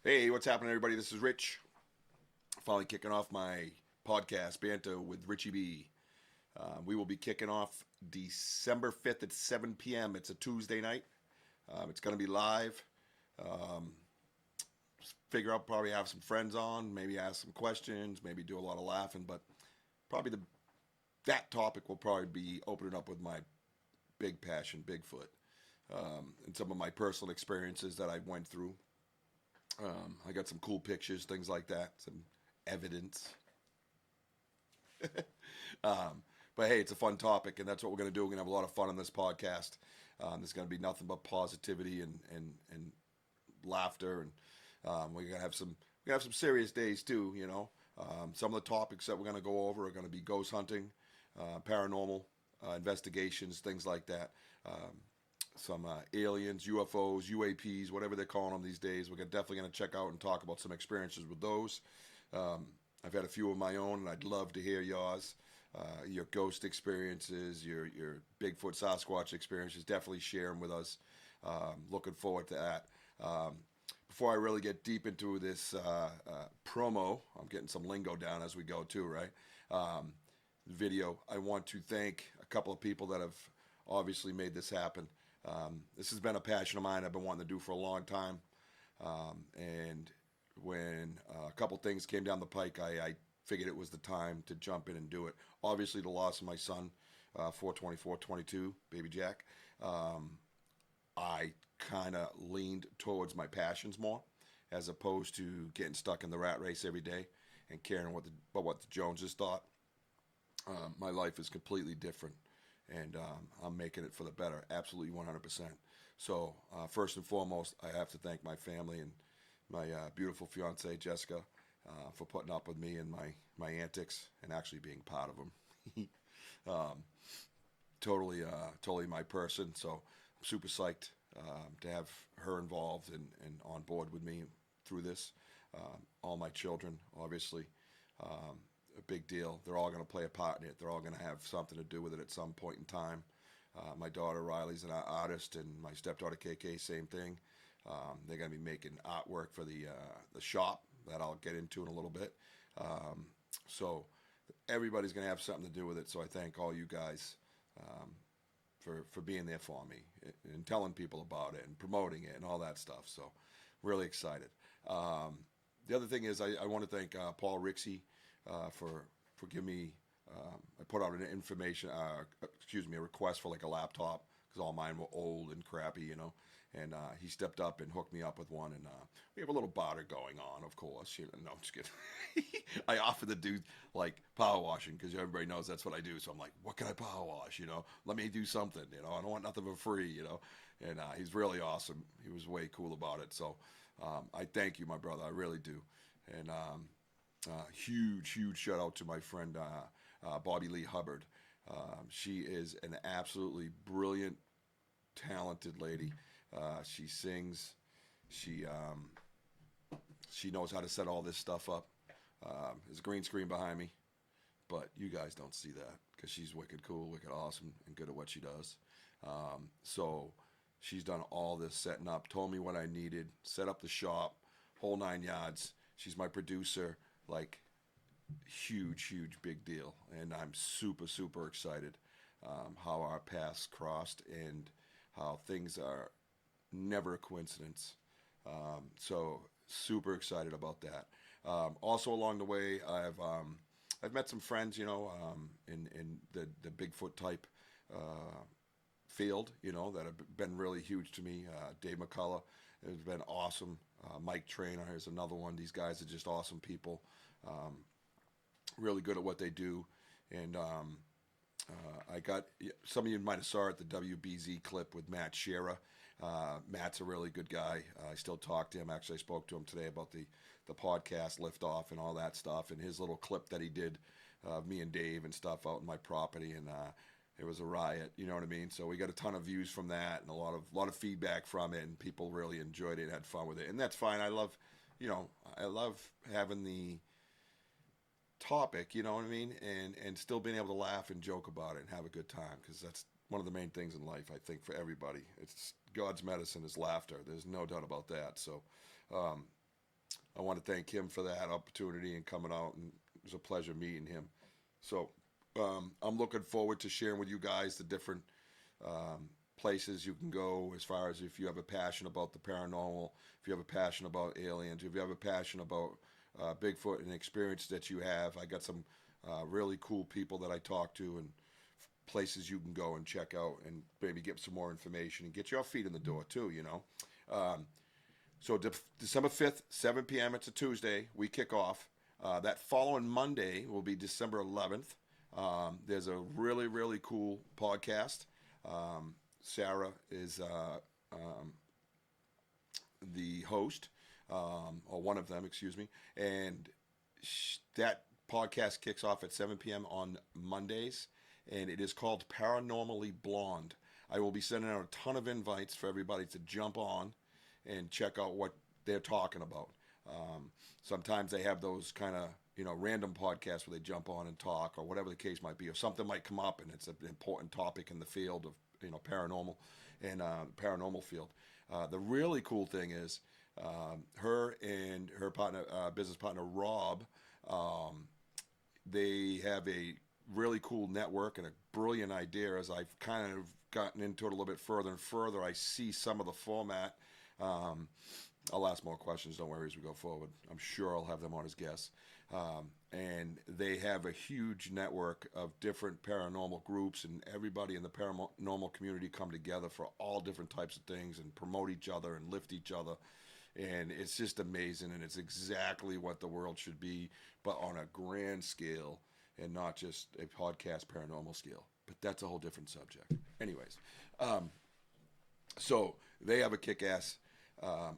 Hey, what's happening, everybody? This is Rich. Finally kicking off my podcast, Banter with Richie B. We will be kicking off December 5th at 7 p.m. It's a Tuesday night. It's going to be live. Um, Figure out probably have some friends on, maybe ask some questions, maybe do a lot of laughing, but probably that topic will probably be opening up with my big passion, Bigfoot, and some of my personal experiences that I went through. I got some cool pictures, things like that, some evidence. But hey, it's a fun topic, and that's what we're going to do. We're going to have a lot of fun on this podcast. There's going to be nothing but positivity and laughter, and we're going to have some serious days too. Some of the topics that we're going to go over are going to be ghost hunting, paranormal investigations, things like that. Some aliens, UFOs, UAPs, whatever they're calling them these days. We're definitely going to check out and talk about some experiences with those. I've had a few of my own, and I'd love to hear yours. Your ghost experiences, your Bigfoot Sasquatch experiences. Definitely share them with us. Looking forward to that. Before I really get deep into this promo, I'm getting some lingo down as we go too, right? Video. I want to thank a couple of people that have obviously made this happen. This has been a passion of mine I've been wanting to do for a long time. And when a couple things came down the pike, I figured it was the time to jump in and do it. Obviously, the loss of my son, 4/24/22, baby Jack, I kind of leaned towards my passions more, as opposed to getting stuck in the rat race every day and caring about what the Joneses thought. My life is completely different, and I'm making it for the better, absolutely 100%. So first and foremost, I have to thank my family and my beautiful fiance Jessica for putting up with me and my antics and actually being part of them. um, totally my person. So I'm super psyched to have her involved and on board with me through this. All my children, obviously. A big deal. They're all going to play a part in it. They're all going to have something to do with it at some point in time. My daughter Riley's an artist, and my stepdaughter KK, same thing. They're going to be making artwork for the shop that I'll get into in a little bit. So everybody's going to have something to do with it. So I thank all you guys for being there for me and telling people about it and promoting it and all that stuff. So really excited. The other thing is I want to thank Paul Rixey for giving me. I put out an a request for like a laptop because all mine were old and crappy. And he stepped up and hooked me up with one, and we have a little barter going on, of course. No, I'm just kidding. I offered to do like power washing because everybody knows that's what I do. So I'm like, what can I power wash? Let me do something. I don't want nothing for free. And he's really awesome. He was way cool about it. So I thank you, my brother. I really do. And huge shout out to my friend Bobby Lee Hubbard. She is an absolutely brilliant, talented lady. She sings. She knows how to set all this stuff up. There's a green screen behind me, but you guys don't see that because she's wicked cool, wicked awesome, and good at what she does. So she's done all this setting up, told me what I needed, set up the shop, whole 9 yards. She's my producer, like huge big deal, and I'm super excited how our paths crossed and how things are never a coincidence. So super excited about that. Also along the way, I've met some friends, in the Bigfoot type field, that have been really huge to me. Dave McCullough has been awesome. Mike Trainer is another one. These guys are just awesome people. Really good at what they do, and I got some of you might have saw it, the WBZ clip with Matt Shearer. Matt's a really good guy. I still talk to him. Actually, I spoke to him today about the podcast liftoff and all that stuff, and his little clip that he did of me and Dave and stuff out in my property, and it was a riot. You know what I mean? So we got a ton of views from that and a lot of feedback from it, and people really enjoyed it and had fun with it, and that's fine. I love having the topic, you know what I mean, and still being able to laugh and joke about it and have a good time, because that's one of the main things in life, I think, for everybody. It's God's medicine is laughter. There's no doubt about that. So I want to thank him for that opportunity and coming out, and it was a pleasure meeting him. So I'm looking forward to sharing with you guys the different places you can go as far as if you have a passion about the paranormal, if you have a passion about aliens, if you have a passion about Bigfoot and experience that you have. I got some really cool people that I talk to and places you can go and check out and maybe get some more information and get your feet in the door too, you know. So December 5th, 7 p.m., it's a Tuesday, we kick off. That following Monday will be December 11th. There's a really, really cool podcast. Sarah is the host, or one of them, excuse me. And that podcast kicks off at 7 p.m. on Mondays, and it is called Paranormally Blonde. I will be sending out a ton of invites for everybody to jump on and check out what they're talking about. Sometimes they have those kind of, you know, random podcasts where they jump on and talk or whatever the case might be, or something might come up and it's an important topic in the field of, you know, paranormal and paranormal field. The really cool thing is her and her partner, business partner Rob, they have a really cool network and a brilliant idea. As I've kind of gotten into it a little bit further and further, I see some of the format. I'll ask more questions, don't worry, as we go forward. I'm sure I'll have them on as guests. And they have a huge network of different paranormal groups, and everybody in the paranormal community come together for all different types of things and promote each other and lift each other. And it's just amazing, and it's exactly what the world should be, but on a grand scale and not just a podcast paranormal scale. But that's a whole different subject. Anyways, so they have a kick-ass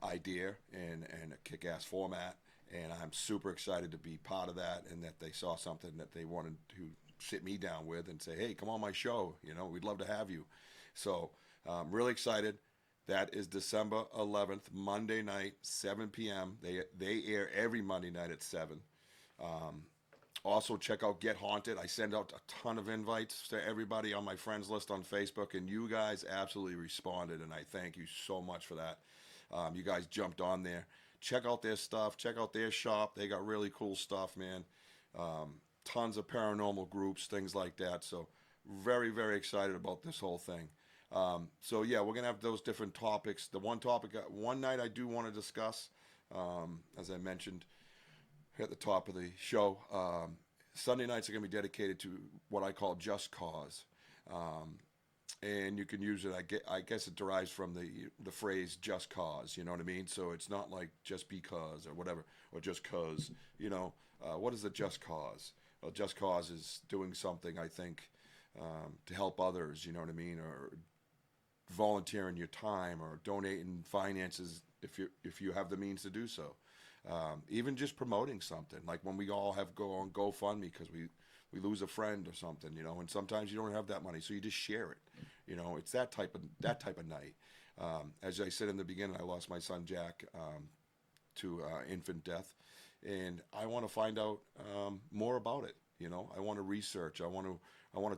idea and a kick-ass format, and I'm super excited to be part of that, and that they saw something that they wanted to sit me down with and say, hey, come on my show, you know, we'd love to have you. So I'm really excited. That is December 11th, Monday night, 7 p.m. They air every Monday night at 7. Also, check out Get Haunted. I send out a ton of invites to everybody on my friends list on Facebook, and you guys absolutely responded, and I thank you so much for that. You guys jumped on there. Check out their stuff. Check out their shop. They got really cool stuff, man. Tons of paranormal groups, things like that. So very, very excited about this whole thing. So yeah, we're gonna have those different topics. The one topic, one night I do want to discuss, as I mentioned at the top of the show, Sunday nights are gonna be dedicated to what I call just cause, and you can use it. I guess it derives from the phrase just cause. You know what I mean? So it's not like just because or whatever, or just cause. You know, what is a just cause? Well, just cause is doing something, I think, to help others. You know what I mean? Or volunteering your time or donating finances if you have the means to do so. Even just promoting something, like when we all have go on GoFundMe because we lose a friend or something, you know, and sometimes you don't have that money, so you just share it. You know, it's that type of night. As I said in the beginning, I lost my son Jack to infant death, and I want to find out more about it. You know, I want to research. I want to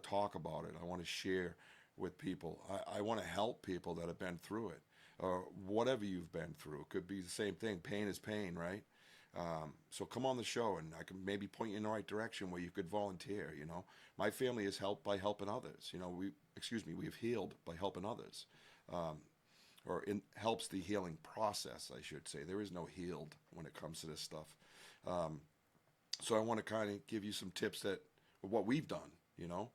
talk about it. I want to share with people. I want to help people that have been through it, or whatever you've been through. It could be the same thing. Pain is pain, right? So come on the show, and I can maybe point you in the right direction where you could volunteer. You know, my family is helped by helping others. You know, we've healed by helping others, or helps the healing process, I should say. There is no healed when it comes to this stuff. So I want to kind of give you some tips that what we've done. You know,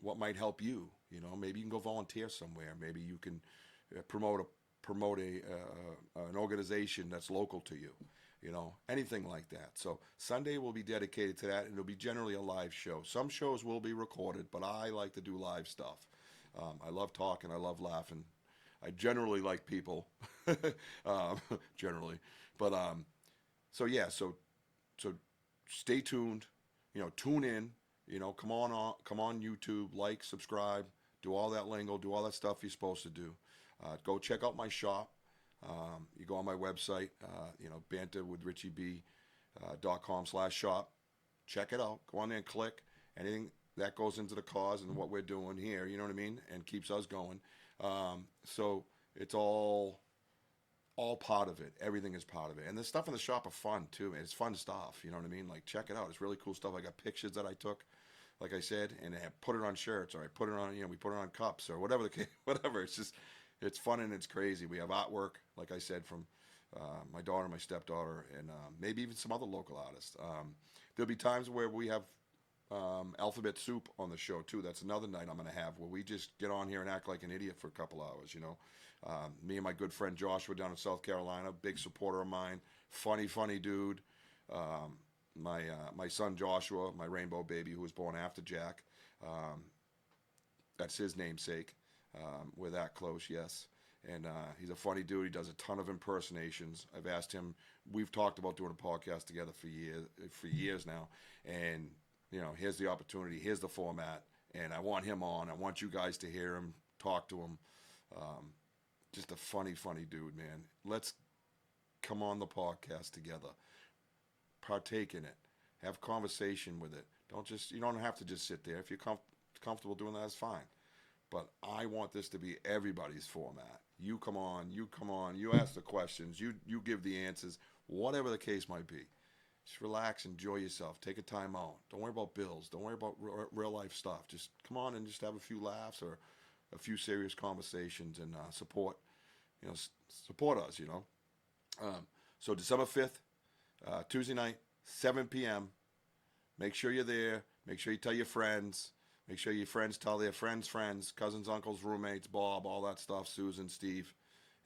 what might help you. You know, maybe you can go volunteer somewhere. Maybe you can promote an organization that's local to you. You know, anything like that. So Sunday will be dedicated to that, and it'll be generally a live show. Some shows will be recorded, but I like to do live stuff. I love talking. I love laughing. I generally like people, generally. But so yeah, so stay tuned. You know, tune in. You know, come on YouTube, like, subscribe, do all that lingo, do all that stuff you're supposed to do. Go check out my shop. You go on my website, you know, banterwithrichieb.com/shop. Check it out. Go on there and click. Anything that goes into the cause and what we're doing here, you know what I mean, and keeps us going. So it's all all part of it. Everything is part of it. And the stuff in the shop are fun too, man. It's fun stuff. You know what I mean? Like, check it out. It's really cool stuff. I got pictures that I took, like I said, and I put it on shirts, or I put it on, we put it on cups, or whatever the case, whatever. It's just, it's fun and it's crazy. We have artwork, like I said, from my daughter, my stepdaughter, and maybe even some other local artists. There'll be times where we have alphabet soup on the show too. That's another night I'm going to have where we just get on here and act like an idiot for a couple hours. Me and my good friend Joshua down in South Carolina, big supporter of mine, funny dude. My son Joshua, my rainbow baby, who was born after Jack. That's his namesake. We're that close, yes. And he's a funny dude. He does a ton of impersonations. I've asked him. We've talked about doing a podcast together for years now. And here's the opportunity. Here's the format. And I want him on. I want you guys to hear him, talk to him. Just a funny dude, man. Let's come on the podcast together. Partake in it. Have conversation with it. You don't have to just sit there. If you're comfortable doing that, it's fine. But I want this to be everybody's format. You come on, you ask the questions, you give the answers, whatever the case might be. Just relax, enjoy yourself, take a time out. Don't worry about bills. Don't worry about real life stuff. Just come on and just have a few laughs or a few serious conversations and support us. So December 5th, Tuesday night, 7 p.m. Make sure you're there. Make sure you tell your friends. Make sure your friends tell their friends, cousins, uncles, roommates, Bob, all that stuff, Susan, Steve.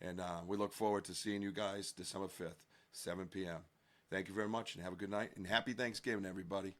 And we look forward to seeing you guys December 5th, 7 p.m. Thank you very much and have a good night. And happy Thanksgiving, everybody.